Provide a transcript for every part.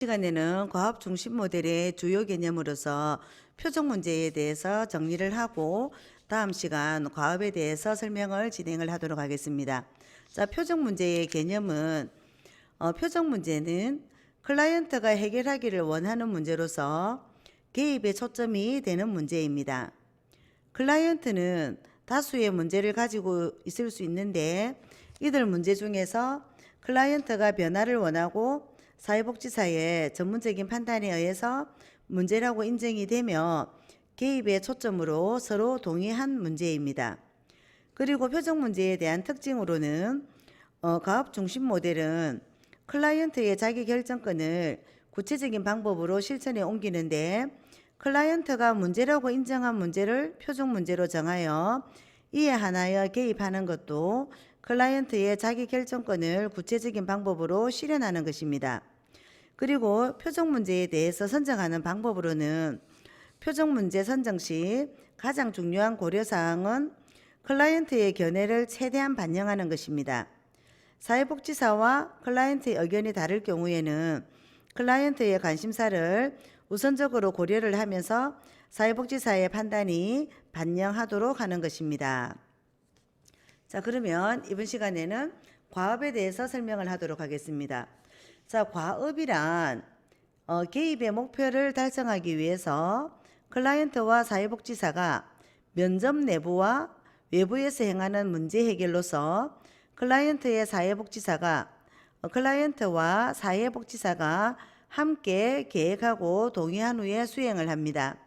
시간에는 과업 중심 모델의 주요 개념으로서 표적 문제에 대해서 정리를 하고 다음 시간 과업에 대해서 설명을 진행을 하도록 하겠습니다. 자, 표적 문제의 개념은 표적 문제는 클라이언트가 해결하기를 원하는 문제로서 개입에 초점이 되는 문제입니다. 클라이언트는 다수의 문제를 가지고 있을 수 있는데 이들 문제 중에서 클라이언트가 변화를 원하고 사회복지사의 전문적인 판단에 의해서 문제라고 인정이 되며 개입의 초점으로 서로 동의한 문제입니다. 그리고 표적 문제에 대한 특징으로는 가업 중심 모델은 클라이언트의 자기 결정권을 구체적인 방법으로 실천에 옮기는데 클라이언트가 문제라고 인정한 문제를 표적 문제로 정하여 이에 한하여 개입하는 것도 클라이언트의 자기 결정권을 구체적인 방법으로 실현하는 것입니다. 그리고 표적 문제에 대해서 선정하는 방법으로는 표적 문제 선정 시 가장 중요한 고려사항은 클라이언트의 견해를 최대한 반영하는 것입니다. 사회복지사와 클라이언트의 의견이 다를 경우에는 클라이언트의 관심사를 우선적으로 고려를 하면서 사회복지사의 판단이 반영하도록 하는 것입니다. 자, 그러면 이번 시간에는 과업에 대해서 설명을 하도록 하겠습니다. 자, 과업이란 개입의 목표를 달성하기 위해서 클라이언트와 사회복지사가 면접 내부와 외부에서 행하는 문제 해결로서 클라이언트와 사회복지사가 함께 계획하고 동의한 후에 수행을 합니다.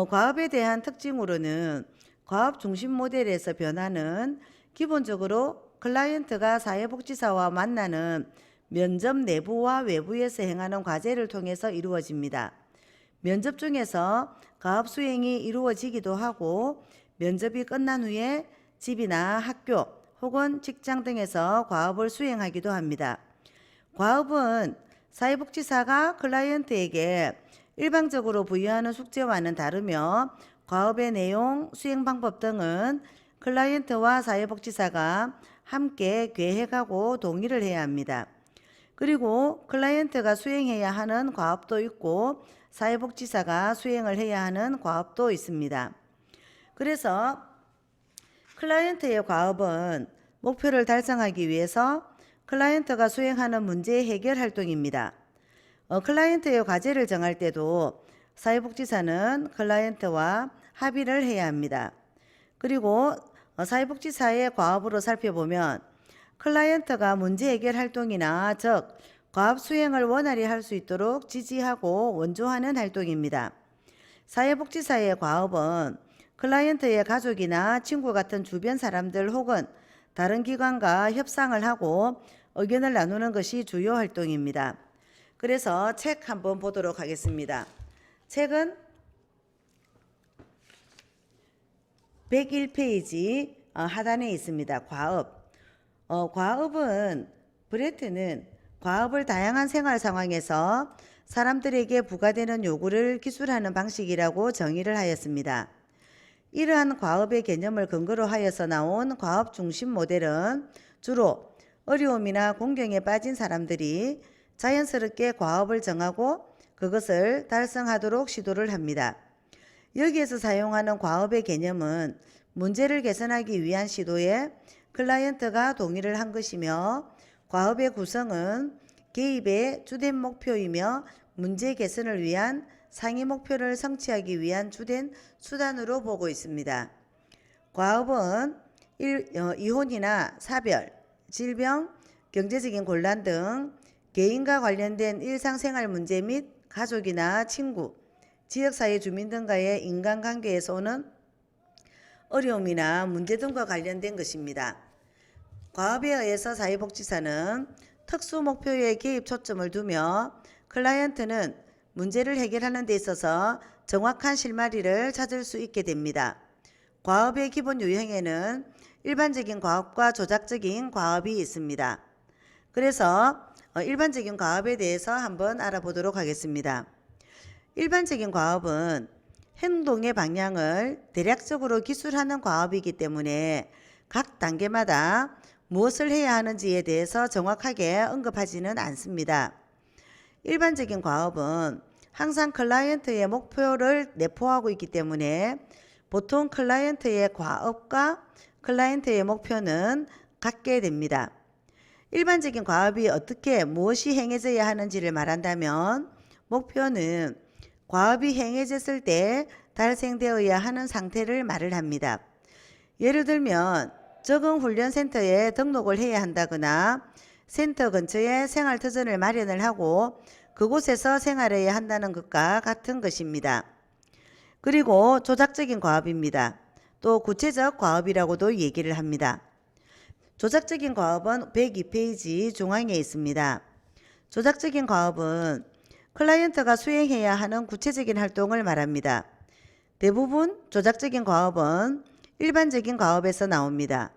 과업에 대한 특징으로는 과업 중심 모델에서 변화는 기본적으로 클라이언트가 사회복지사와 만나는 면접 내부와 외부에서 행하는 과제를 통해서 이루어집니다. 면접 중에서 과업 수행이 이루어지기도 하고 면접이 끝난 후에 집이나 학교 혹은 직장 등에서 과업을 수행하기도 합니다. 과업은 사회복지사가 클라이언트에게 일방적으로 부여하는 숙제와는 다르며 과업의 내용, 수행 방법 등은 클라이언트와 사회복지사가 함께 계획하고 동의를 해야 합니다. 그리고 클라이언트가 수행해야 하는 과업도 있고 사회복지사가 수행을 해야 하는 과업도 있습니다. 그래서 클라이언트의 과업은 목표를 달성하기 위해서 클라이언트가 수행하는 문제 해결 활동입니다. 클라이언트의 과제를 정할 때도 사회복지사는 클라이언트와 합의를 해야 합니다. 그리고 사회복지사의 과업으로 살펴보면 클라이언트가 문제 해결 활동이나 즉 과업 수행을 원활히 할 수 있도록 지지하고 원조하는 활동입니다. 사회복지사의 과업은 클라이언트의 가족이나 친구 같은 주변 사람들 혹은 다른 기관과 협상을 하고 의견을 나누는 것이 주요 활동입니다. 그래서 책 한번 보도록 하겠습니다. 책은 101페이지 하단에 있습니다. 과업. 브레트는 과업을 다양한 생활 상황에서 사람들에게 부과되는 요구를 기술하는 방식이라고 정의를 하였습니다. 이러한 과업의 개념을 근거로 하여서 나온 과업 중심 모델은 주로 어려움이나 공경에 빠진 사람들이 자연스럽게 과업을 정하고 그것을 달성하도록 시도를 합니다. 여기에서 사용하는 과업의 개념은 문제를 개선하기 위한 시도에 클라이언트가 동의를 한 것이며 과업의 구성은 개입의 주된 목표이며 문제 개선을 위한 상위 목표를 성취하기 위한 주된 수단으로 보고 있습니다. 과업은 이혼이나 사별, 질병, 경제적인 곤란 등 개인과 관련된 일상생활 문제 및 가족이나 친구, 지역사회 주민 등과의 인간관계에서 오는 어려움이나 문제 등과 관련된 것입니다. 과업에 의해서 사회복지사는 특수 목표에 개입 초점을 두며 클라이언트는 문제를 해결하는 데 있어서 정확한 실마리를 찾을 수 있게 됩니다. 과업의 기본 유형에는 일반적인 과업과 조작적인 과업이 있습니다. 그래서 일반적인 과업에 대해서 한번 알아보도록 하겠습니다. 일반적인 과업은 행동의 방향을 대략적으로 기술하는 과업이기 때문에 각 단계마다 무엇을 해야 하는지에 대해서 정확하게 언급하지는 않습니다. 일반적인 과업은 항상 클라이언트의 목표를 내포하고 있기 때문에 보통 클라이언트의 과업과 클라이언트의 목표는 같게 됩니다. 일반적인 과업이 어떻게 무엇이 행해져야 하는지를 말한다면 목표는 과업이 행해졌을 때 달성되어야 하는 상태를 말을 합니다. 예를 들면 적응훈련센터에 등록을 해야 한다거나 센터 근처에 생활터전을 마련을 하고 그곳에서 생활해야 한다는 것과 같은 것입니다. 그리고 조작적인 과업입니다. 또 구체적 과업이라고도 얘기를 합니다. 조작적인 과업은 102페이지 중앙에 있습니다. 조작적인 과업은 클라이언트가 수행해야 하는 구체적인 활동을 말합니다. 대부분 조작적인 과업은 일반적인 과업에서 나옵니다.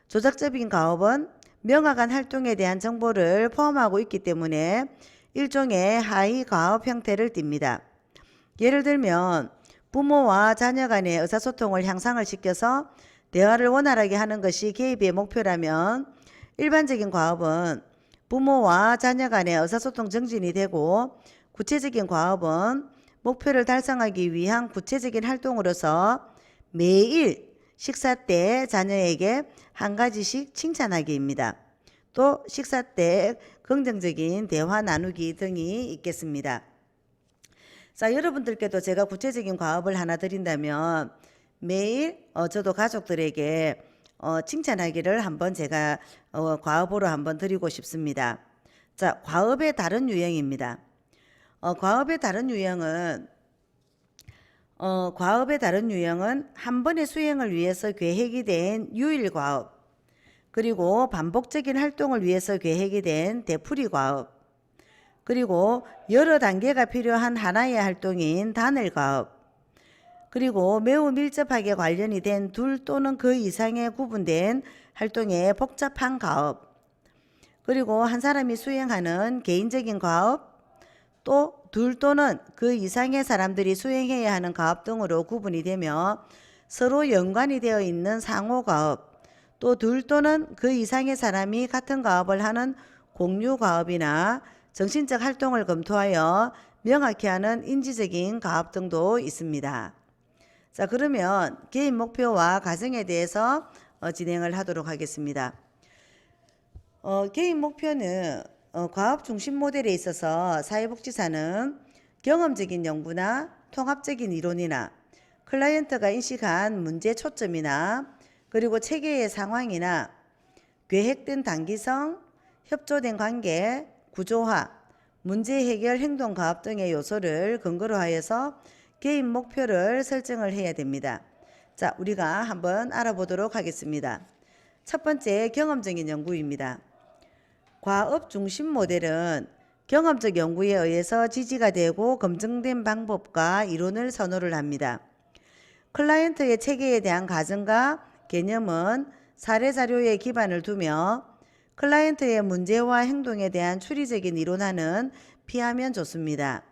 조작적인 과업은 명확한 활동에 대한 정보를 포함하고 있기 때문에 일종의 하위 과업 형태를 띱니다. 예를 들면 부모와 자녀 간의 의사소통을 향상을 시켜서 대화를 원활하게 하는 것이 개입의 목표라면 일반적인 과업은 부모와 자녀 간의 의사소통 정진이 되고 구체적인 과업은 목표를 달성하기 위한 구체적인 활동으로서 매일 식사 때 자녀에게 한 가지씩 칭찬하기입니다. 또 식사 때 긍정적인 대화 나누기 등이 있겠습니다. 자, 여러분들께도 제가 구체적인 과업을 하나 드린다면 매일 저도 가족들에게 칭찬하기를 한번 제가 과업으로 한번 드리고 싶습니다. 자, 과업의 다른 유형입니다. 과업의 다른 유형은 한 번의 수행을 위해서 계획이 된 유일 과업, 그리고 반복적인 활동을 위해서 계획이 된 되풀이 과업, 그리고 여러 단계가 필요한 하나의 활동인 단일 과업, 그리고 매우 밀접하게 관련이 된 둘 또는 그 이상의 구분된 활동의 복잡한 과업, 그리고 한 사람이 수행하는 개인적인 과업, 또 둘 또는 그 이상의 사람들이 수행해야 하는 과업 등으로 구분이 되며 서로 연관이 되어 있는 상호 과업, 또 둘 또는 그 이상의 사람이 같은 과업을 하는 공유 과업이나 정신적 활동을 검토하여 명확히 하는 인지적인 과업 등도 있습니다. 자, 그러면 개인 목표와 과정에 대해서 진행을 하도록 하겠습니다. 개인 목표는 과업 중심 모델에 있어서 사회복지사는 경험적인 연구나 통합적인 이론이나 클라이언트가 인식한 문제 초점이나 그리고 체계의 상황이나 계획된 단기성, 협조된 관계, 구조화, 문제 해결 행동 과업 등의 요소를 근거로 하여서 개인 목표를 설정을 해야 됩니다. 자, 우리가 한번 알아보도록 하겠습니다. 첫 번째, 경험적인 연구입니다. 과업 중심 모델은 경험적 연구에 의해서 지지가 되고 검증된 방법과 이론을 선호를 합니다. 클라이언트의 체계에 대한 가정과 개념은 사례 자료에 기반을 두며 클라이언트의 문제와 행동에 대한 추리적인 이론화는 피하면 좋습니다.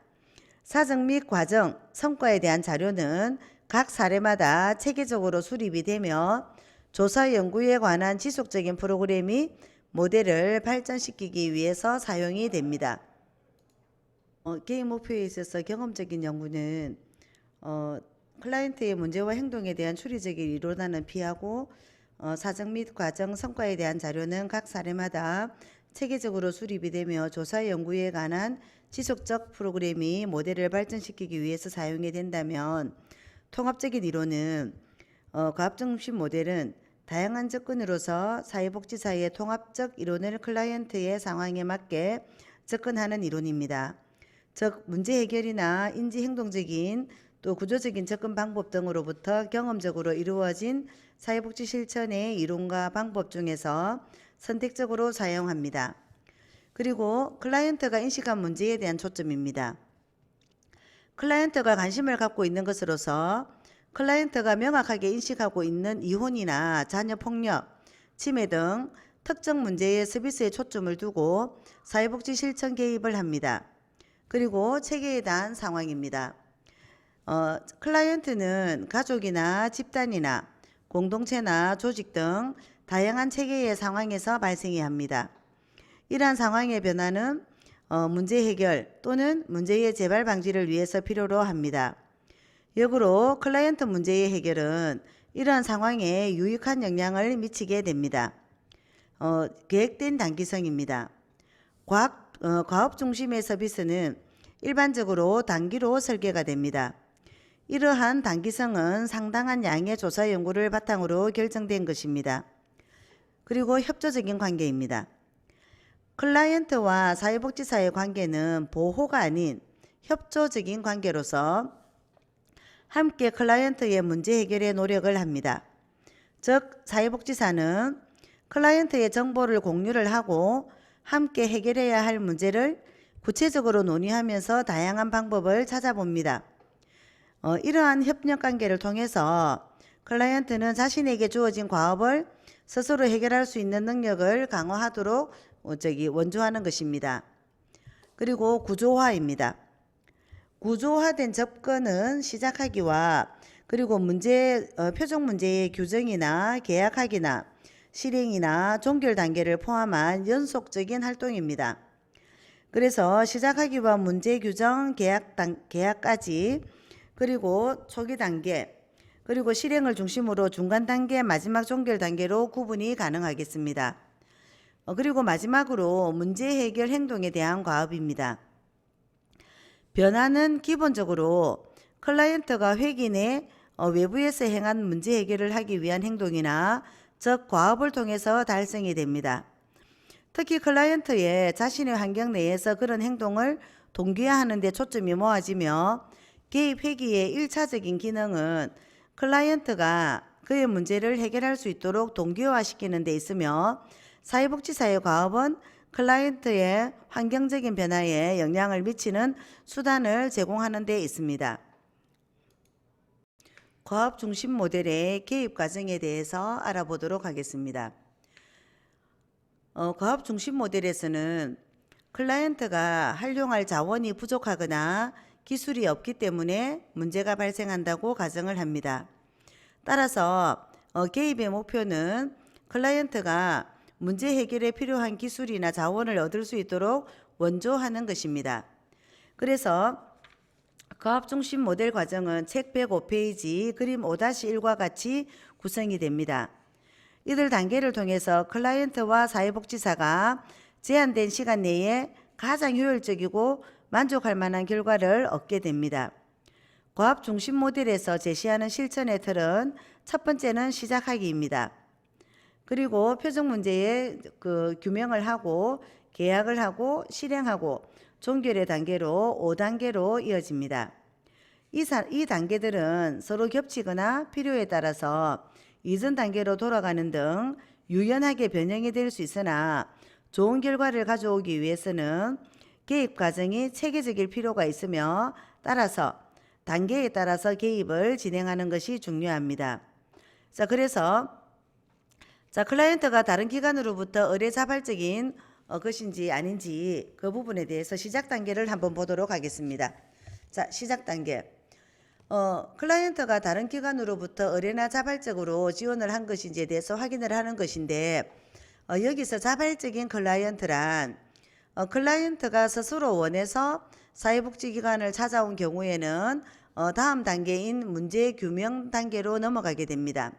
사정 및 과정, 성과에 대한 자료는 각 사례마다 체계적으로 수립이 되며 조사 연구에 관한 지속적인 프로그램이 모델을 발전시키기 위해서 사용이 됩니다. 개인 목표에 있어서 경험적인 연구는 클라이언트의 문제와 행동에 대한 추리적인 이론화는 피하고 사정 및 과정, 성과에 대한 자료는 각 사례마다 체계적으로 수립이 되며 조사 연구에 관한 지속적 프로그램이 모델을 발전시키기 위해서 사용이 된다면 통합적인 이론은 과업 중심 모델은 다양한 접근으로서 사회복지사의 통합적 이론을 클라이언트의 상황에 맞게 접근하는 이론입니다. 즉 문제 해결이나 인지행동적인 또 구조적인 접근 방법 등으로부터 경험적으로 이루어진 사회복지 실천의 이론과 방법 중에서 선택적으로 사용합니다. 그리고 클라이언트가 인식한 문제에 대한 초점입니다. 클라이언트가 관심을 갖고 있는 것으로서 클라이언트가 명확하게 인식하고 있는 이혼이나 자녀폭력, 치매 등 특정 문제의 서비스에 초점을 두고 사회복지 실천 개입을 합니다. 그리고 체계에 대한 상황입니다. 클라이언트는 가족이나 집단이나 공동체나 조직 등 다양한 체계의 상황에서 발생해야 합니다. 이러한 상황의 변화는 문제 해결 또는 문제의 재발 방지를 위해서 필요로 합니다. 역으로 클라이언트 문제의 해결은 이러한 상황에 유익한 영향을 미치게 됩니다. 계획된 단기성입니다. 과업 중심의 서비스는 일반적으로 단기로 설계가 됩니다. 이러한 단기성은 상당한 양의 조사 연구를 바탕으로 결정된 것입니다. 그리고 협조적인 관계입니다. 클라이언트와 사회복지사의 관계는 보호가 아닌 협조적인 관계로서 함께 클라이언트의 문제 해결에 노력을 합니다. 즉, 사회복지사는 클라이언트의 정보를 공유를 하고 함께 해결해야 할 문제를 구체적으로 논의하면서 다양한 방법을 찾아봅니다. 이러한 협력관계를 통해서 클라이언트는 자신에게 주어진 과업을 스스로 해결할 수 있는 능력을 강화하도록 원조하는 것입니다. 그리고 구조화입니다. 구조화된 접근은 시작하기와 그리고 표적 문제의 규정이나 계약하기나 실행이나 종결 단계를 포함한 연속적인 활동입니다. 그래서 시작하기와 문제 규정, 계약까지 그리고 초기 단계 그리고 실행을 중심으로 중간 단계, 마지막 종결 단계로 구분이 가능하겠습니다. 그리고 마지막으로 문제 해결 행동에 대한 과업입니다. 변화는 기본적으로 클라이언트가 회기 내 외부에서 행한 문제 해결을 하기 위한 행동이나 즉 과업을 통해서 달성이 됩니다. 특히 클라이언트의 자신의 환경 내에서 그런 행동을 동기화하는 데 초점이 모아지며 개입 회기의 1차적인 기능은 클라이언트가 그의 문제를 해결할 수 있도록 동기화시키는 데 있으며 사회복지사의 과업은 클라이언트의 환경적인 변화에 영향을 미치는 수단을 제공하는 데 있습니다. 과업 중심 모델의 개입 과정에 대해서 알아보도록 하겠습니다. 과업 중심 모델에서는 클라이언트가 활용할 자원이 부족하거나 기술이 없기 때문에 문제가 발생한다고 가정을 합니다. 따라서 개입의 목표는 클라이언트가 문제 해결에 필요한 기술이나 자원을 얻을 수 있도록 원조하는 것입니다. 그래서 과업 중심 모델 과정은 책 105페이지 그림 5-1과 같이 구성이 됩니다. 이들 단계를 통해서 클라이언트와 사회복지사가 제한된 시간 내에 가장 효율적이고 만족할 만한 결과를 얻게 됩니다. 과업 중심 모델에서 제시하는 실천의 틀은 첫 번째는 시작하기입니다. 그리고 표적 문제의 규명을 하고 계약을 하고 실행하고 종결의 단계로 5단계로 이어집니다. 이 단계들은 서로 겹치거나 필요에 따라서 이전 단계로 돌아가는 등 유연하게 변형이 될 수 있으나 좋은 결과를 가져오기 위해서는 개입 과정이 체계적일 필요가 있으며 따라서 단계에 따라서 개입을 진행하는 것이 중요합니다. 그래서 클라이언트가 다른 기관으로부터 의뢰자발적인 것인지 아닌지 그 부분에 대해서 시작 단계를 한번 보도록 하겠습니다. 시작 단계. 클라이언트가 다른 기관으로부터 의뢰나 자발적으로 지원을 한 것인지에 대해서 확인을 하는 것인데 여기서 자발적인 클라이언트란 클라이언트가 스스로 원해서 사회복지기관을 찾아온 경우에는 다음 단계인 문제 규명 단계로 넘어가게 됩니다.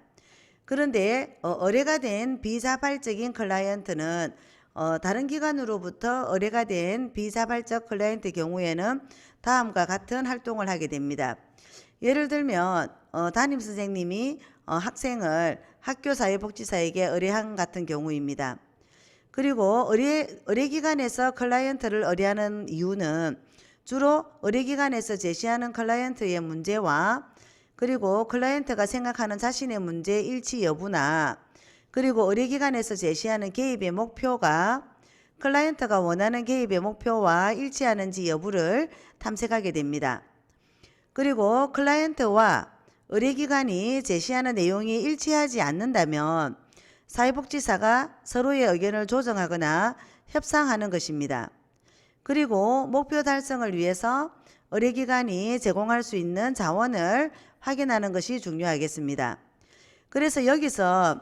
그런데 의뢰가 된 비자발적인 클라이언트는 다른 기관으로부터 의뢰가 된 비자발적 클라이언트 경우에는 다음과 같은 활동을 하게 됩니다. 예를 들면 담임선생님이 학생을 학교 사회복지사에게 의뢰한 같은 경우입니다. 그리고 의뢰기관에서 클라이언트를 의뢰하는 이유는 주로 의뢰기관에서 제시하는 클라이언트의 문제와 그리고 클라이언트가 생각하는 자신의 문제 일치 여부나 그리고 의뢰기관에서 제시하는 개입의 목표가 클라이언트가 원하는 개입의 목표와 일치하는지 여부를 탐색하게 됩니다. 그리고 클라이언트와 의뢰기관이 제시하는 내용이 일치하지 않는다면 사회복지사가 서로의 의견을 조정하거나 협상하는 것입니다. 그리고 목표 달성을 위해서 의뢰기관이 제공할 수 있는 자원을 확인하는 것이 중요하겠습니다. 그래서 여기서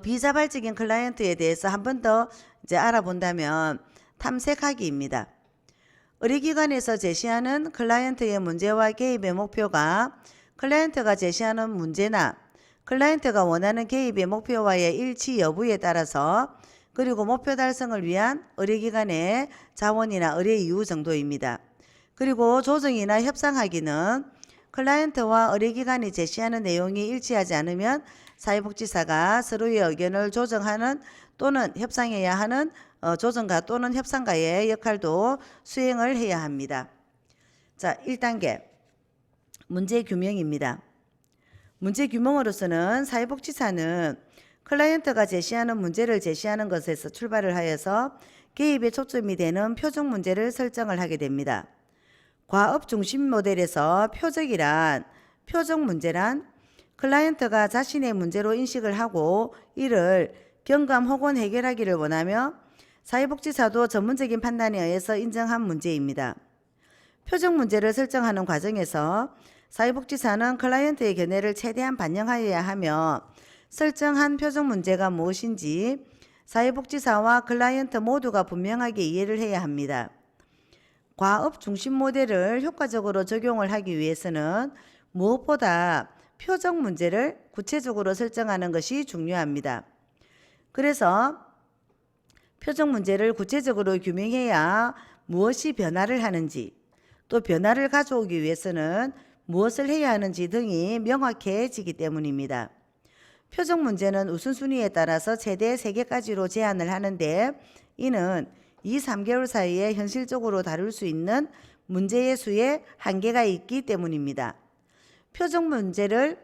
비자발적인 클라이언트에 대해서 한 번 더 알아본다면 탐색하기입니다. 의료기관에서 제시하는 클라이언트의 문제와 개입의 목표가 클라이언트가 제시하는 문제나 클라이언트가 원하는 개입의 목표와의 일치 여부에 따라서 그리고 목표 달성을 위한 의료기관의 자원이나 의뢰 이유 정도입니다. 그리고 조정이나 협상하기는 클라이언트와 의료기관이 제시하는 내용이 일치하지 않으면 사회복지사가 서로의 의견을 조정하는 또는 협상해야 하는 조정가 또는 협상가의 역할도 수행을 해야 합니다. 자, 1단계 문제 규명입니다. 문제 규명으로서는 사회복지사는 클라이언트가 제시하는 문제를 제시하는 것에서 출발을 하여서 개입에 초점이 되는 표적 문제를 설정을 하게 됩니다. 과업 중심 모델에서 표적 문제란 클라이언트가 자신의 문제로 인식을 하고 이를 경감 혹은 해결하기를 원하며 사회복지사도 전문적인 판단에 의해서 인정한 문제입니다. 표적 문제를 설정하는 과정에서 사회복지사는 클라이언트의 견해를 최대한 반영하여야 하며 설정한 표적 문제가 무엇인지 사회복지사와 클라이언트 모두가 분명하게 이해를 해야 합니다. 과업 중심 모델을 효과적으로 적용을 하기 위해서는 무엇보다 표적 문제를 구체적으로 설정하는 것이 중요합니다. 그래서 표적 문제를 구체적으로 규명해야 무엇이 변화를 하는지 또 변화를 가져오기 위해서는 무엇을 해야 하는지 등이 명확해지기 때문입니다. 표적 문제는 우선순위에 따라서 최대 3개까지로 제한을 하는데 이는 2-3개월 사이에 현실적으로 다룰 수 있는 문제의 수에 한계가 있기 때문입니다. 표적 문제를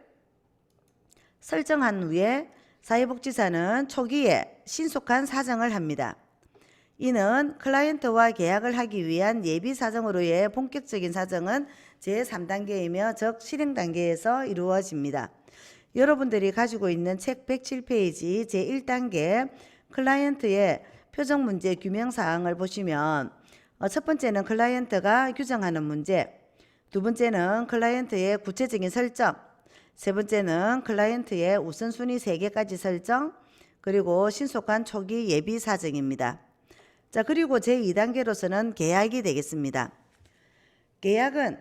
설정한 후에 사회복지사는 초기에 신속한 사정을 합니다. 이는 클라이언트와 계약을 하기 위한 예비 사정으로의 본격적인 사정은 제3단계이며 즉 실행 단계에서 이루어집니다. 여러분들이 가지고 있는 책 107페이지 제1단계 클라이언트의 표적 문제 규명 사항을 보시면 첫 번째는 클라이언트가 규정하는 문제, 두 번째는 클라이언트의 구체적인 설정, 세 번째는 클라이언트의 우선순위 3개까지 설정, 그리고 신속한 초기 예비 사정입니다. 자, 그리고 제2단계로서는 계약이 되겠습니다. 계약은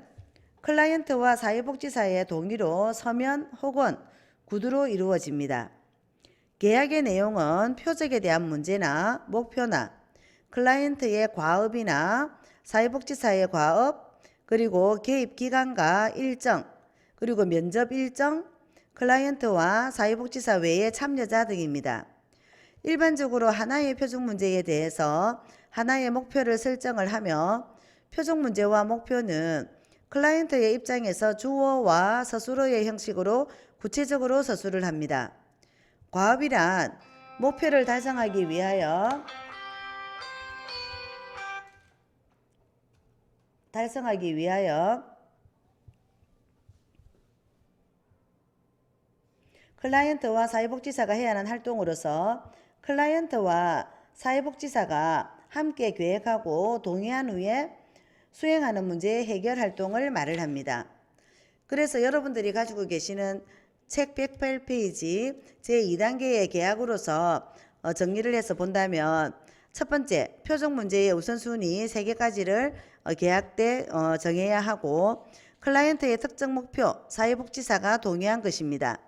클라이언트와 사회복지사의 동의로 서면 혹은 구두로 이루어집니다. 계약의 내용은 표적에 대한 문제나 목표나 클라이언트의 과업이나 사회복지사의 과업, 그리고 개입 기간과 일정, 그리고 면접 일정, 클라이언트와 사회복지사 외의 참여자 등입니다. 일반적으로 하나의 표적 문제에 대해서 하나의 목표를 설정을 하며 표적 문제와 목표는 클라이언트의 입장에서 주어와 서술어의 형식으로 구체적으로 서술을 합니다. 과업이란 목표를 달성하기 위하여 클라이언트와 사회복지사가 해야 하는 활동으로서 클라이언트와 사회복지사가 함께 계획하고 동의한 후에 수행하는 문제의 해결 활동을 말을 합니다. 그래서 여러분들이 가지고 계시는 책 108페이지 제2단계의 계약으로서 정리를 해서 본다면 첫 번째, 표적 문제의 우선순위 3개까지를 계약 때 정해야 하고 클라이언트의 특정 목표, 사회복지사가 동의한 것입니다.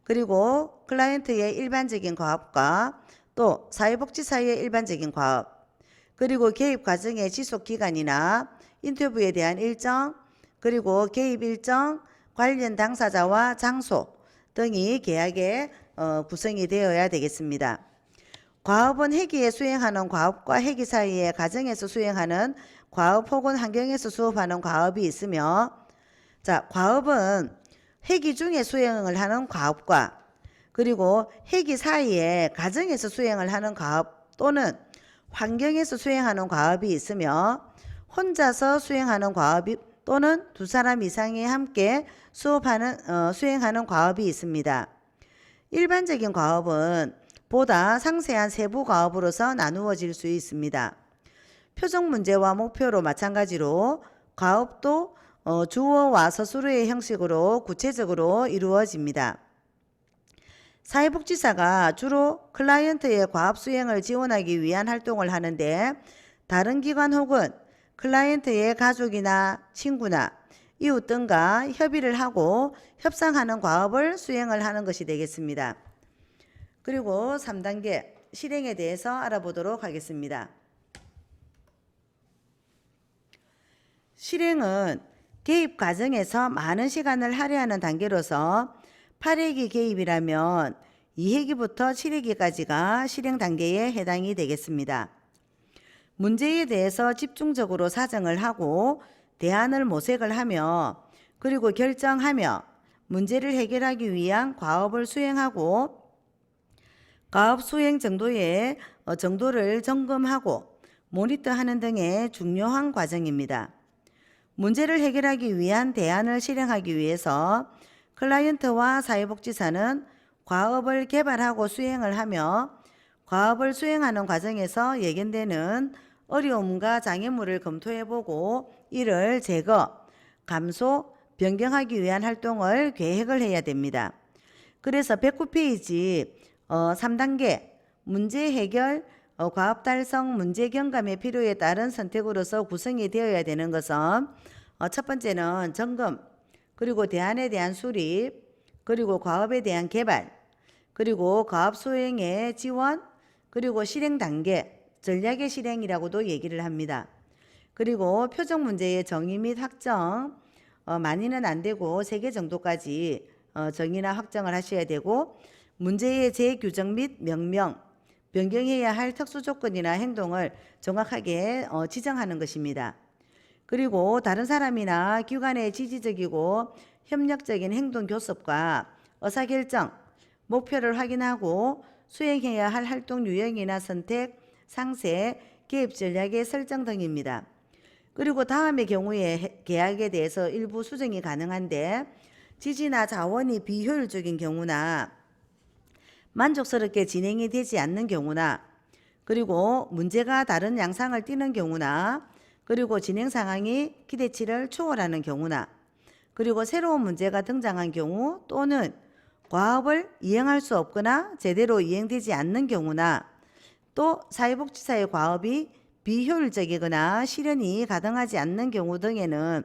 그리고 클라이언트의 일반적인 과업과 또 사회복지사의 일반적인 과업, 그리고 개입 과정의 지속 기간이나 인터뷰에 대한 일정, 그리고 개입 일정, 관련 당사자와 장소 등이 계약에 구성이 되어야 되겠습니다. 과업은 회기에 수행하는 과업과 회기 사이의 가정에서 수행하는 과업 혹은 환경에서 수업하는 과업이 있으며, 자, 과업은 회기 중에 수행을 하는 과업과 그리고 회기 사이에 가정에서 수행을 하는 과업 또는 환경에서 수행하는 과업이 있으며 혼자서 수행하는 과업이 또는 두 사람 이상이 함께 수행하는 과업이 있습니다. 일반적인 과업은 보다 상세한 세부 과업으로서 나누어질 수 있습니다. 표적 문제와 목표로 마찬가지로 과업도 주어와 서술어의 형식으로 구체적으로 이루어집니다. 사회복지사가 주로 클라이언트의 과업 수행을 지원하기 위한 활동을 하는데 다른 기관 혹은 클라이언트의 가족이나 친구나 이웃 등과 협의를 하고 협상하는 과업을 수행을 하는 것이 되겠습니다. 그리고 3단계 실행에 대해서 알아보도록 하겠습니다. 실행은 개입 과정에서 많은 시간을 할애하는 단계로서 8회기 개입이라면 2회기부터 7회기까지가 실행 단계에 해당이 되겠습니다. 문제에 대해서 집중적으로 사정을 하고 대안을 모색을 하며 그리고 결정하며 문제를 해결하기 위한 과업을 수행하고 과업 수행 정도를 점검하고 모니터하는 등의 중요한 과정입니다. 문제를 해결하기 위한 대안을 실행하기 위해서 클라이언트와 사회복지사는 과업을 개발하고 수행을 하며 과업을 수행하는 과정에서 예견되는 어려움과 장애물을 검토해보고 이를 제거, 감소, 변경하기 위한 활동을 계획을 해야 됩니다. 그래서 109페이지 3단계 문제 해결, 과업 달성, 문제 경감의 필요에 따른 선택으로서 구성이 되어야 되는 것은 첫 번째는 점검, 그리고 대안에 대한 수립, 그리고 과업에 대한 개발, 그리고 과업 수행의 지원, 그리고 실행 단계, 전략의 실행이라고도 얘기를 합니다. 그리고 표적 문제의 정의 및 확정, 많이는 안 되고 3개 정도까지 정의나 확정을 하셔야 되고 문제의 재규정 및 명명, 변경해야 할 특수 조건이나 행동을 정확하게 지정하는 것입니다. 그리고 다른 사람이나 기관의 지지적이고 협력적인 행동 교섭과 의사결정, 목표를 확인하고 수행해야 할 활동 유형이나 선택, 상세, 개입 전략의 설정 등입니다. 그리고 다음의 경우에 계약에 대해서 일부 수정이 가능한데 지지나 자원이 비효율적인 경우나 만족스럽게 진행이 되지 않는 경우나 그리고 문제가 다른 양상을 띠는 경우나 그리고 진행 상황이 기대치를 초월하는 경우나 그리고 새로운 문제가 등장한 경우 또는 과업을 이행할 수 없거나 제대로 이행되지 않는 경우나 또 사회복지사의 과업이 비효율적이거나 실현이 가능하지 않는 경우 등에는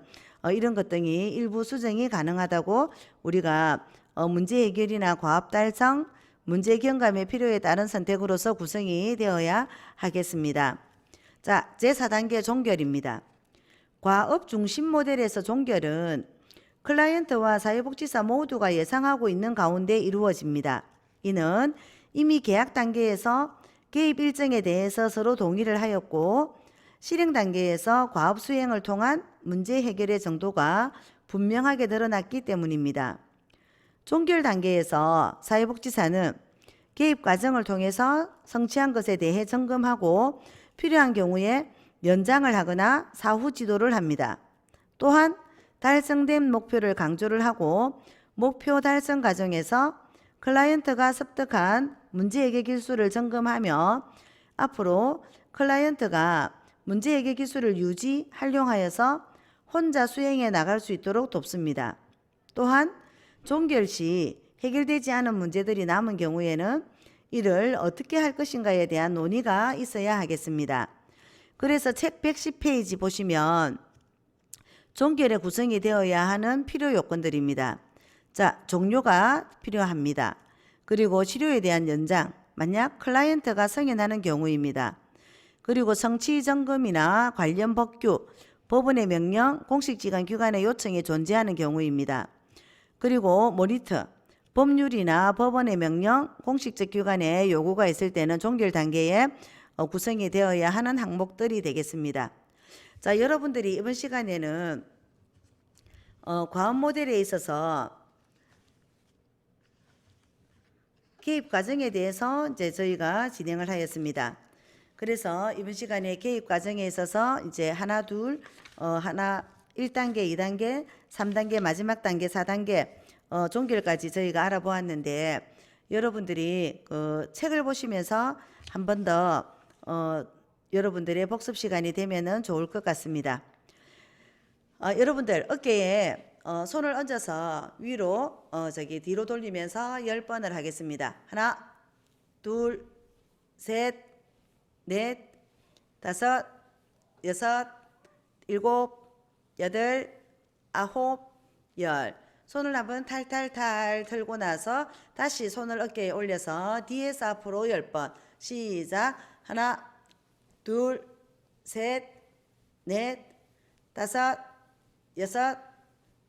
이런 것 등이 일부 수정이 가능하다고 우리가 문제 해결이나 과업 달성, 문제 경감의 필요에 따른 선택으로서 구성이 되어야 하겠습니다. 자, 제4단계 종결입니다. 과업 중심 모델에서 종결은 클라이언트와 사회복지사 모두가 예상하고 있는 가운데 이루어집니다. 이는 이미 계약 단계에서 개입 일정에 대해서 서로 동의를 하였고 실행 단계에서 과업 수행을 통한 문제 해결의 정도가 분명하게 드러났기 때문입니다. 종결 단계에서 사회복지사는 개입 과정을 통해서 성취한 것에 대해 점검하고 필요한 경우에 연장을 하거나 사후 지도를 합니다. 또한 달성된 목표를 강조를 하고 목표 달성 과정에서 클라이언트가 습득한 문제 해결 기술을 점검하며 앞으로 클라이언트가 문제 해결 기술을 유지, 활용하여서 혼자 수행해 나갈 수 있도록 돕습니다. 또한 종결 시 해결되지 않은 문제들이 남은 경우에는 이를 어떻게 할 것인가에 대한 논의가 있어야 하겠습니다. 그래서 책 110페이지 보시면 종결에 구성이 되어야 하는 필요 요건들입니다. 자, 종료가 필요합니다. 그리고 치료에 대한 연장, 만약 클라이언트가 승인하는 경우입니다. 그리고 성취 점검이나 관련 법규, 법원의 명령, 공식기관 기관의 요청이 존재하는 경우입니다. 그리고 모니터, 법률이나 법원의 명령, 공식적 기관의 요구가 있을 때는 종결 단계에 구성이 되어야 하는 항목들이 되겠습니다. 자, 여러분들이 이번 시간에는 과업 모델에 있어서 개입 과정에 대해서 이제 저희가 진행을 하였습니다. 그래서 이번 시간에 개입 과정에 있어서 이제 하나, 1단계, 2단계, 3단계, 마지막 단계, 4단계 종결까지 저희가 알아보았는데 여러분들이 책을 보시면서 한 번 더 여러분들의 복습 시간이 되면은 좋을 것 같습니다. 여러분들 어깨에 손을 얹어서 위로 뒤로 돌리면서 10번을 하겠습니다. 하나, 둘, 셋, 넷, 다섯, 여섯, 일곱, 여덟, 아홉, 열. 손을 한번 탈탈탈 털고 나서 다시 손을 어깨에 올려서 뒤에서 앞으로 10번. 시작. 하나, 둘, 셋, 넷, 다섯, 여섯,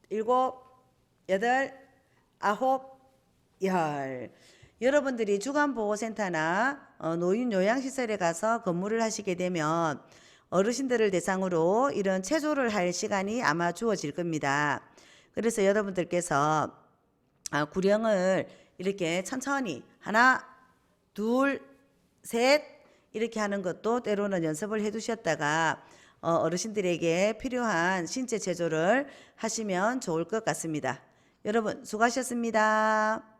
일곱, 여덟, 아홉, 열. 여러분들이 주간보호센터나 노인요양시설에 가서 근무를 하시게 되면 어르신들을 대상으로 이런 체조를 할 시간이 아마 주어질 겁니다. 그래서 여러분들께서 구령을 이렇게 천천히 하나, 둘, 셋 이렇게 하는 것도 때로는 연습을 해 두셨다가 어르신들에게 필요한 신체 체조를 하시면 좋을 것 같습니다. 여러분 수고하셨습니다.